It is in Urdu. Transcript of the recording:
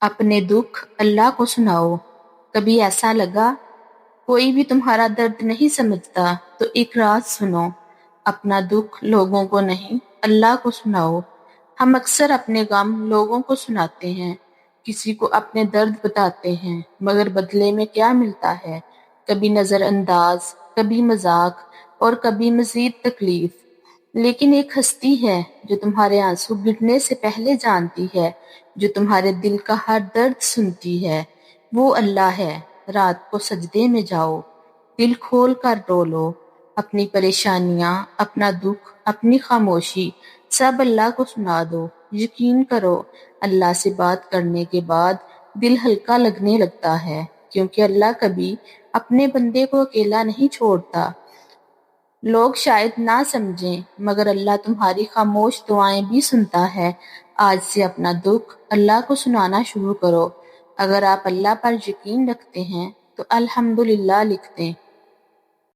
اپنے دکھ اللہ کو سناؤ۔ کبھی ایسا لگا کوئی بھی تمہارا درد نہیں سمجھتا تو ایک راز سنو، اپنا دکھ لوگوں کو نہیں اللہ کو سناؤ۔ ہم اکثر اپنے غم لوگوں کو سناتے ہیں، کسی کو اپنے درد بتاتے ہیں، مگر بدلے میں کیا ملتا ہے؟ کبھی نظر انداز، کبھی مذاق اور کبھی مزید تکلیف۔ لیکن ایک ہستی ہے جو تمہارے آنسو گرنے سے پہلے جانتی ہے، جو تمہارے دل کا ہر درد سنتی ہے، وہ اللہ ہے۔ رات کو سجدے میں جاؤ، دل کھول کر رو لو، اپنی پریشانیاں، اپنا دکھ، اپنی خاموشی سب اللہ کو سنا دو۔ یقین کرو، اللہ سے بات کرنے کے بعد دل ہلکا لگنے لگتا ہے، کیونکہ اللہ کبھی اپنے بندے کو اکیلا نہیں چھوڑتا۔ لوگ شاید نہ سمجھیں، مگر اللہ تمہاری خاموش دعائیں بھی سنتا ہے۔ آج سے اپنا دکھ اللہ کو سنانا شروع کرو۔ اگر آپ اللہ پر یقین رکھتے ہیں تو الحمدللہ لکھ دیں۔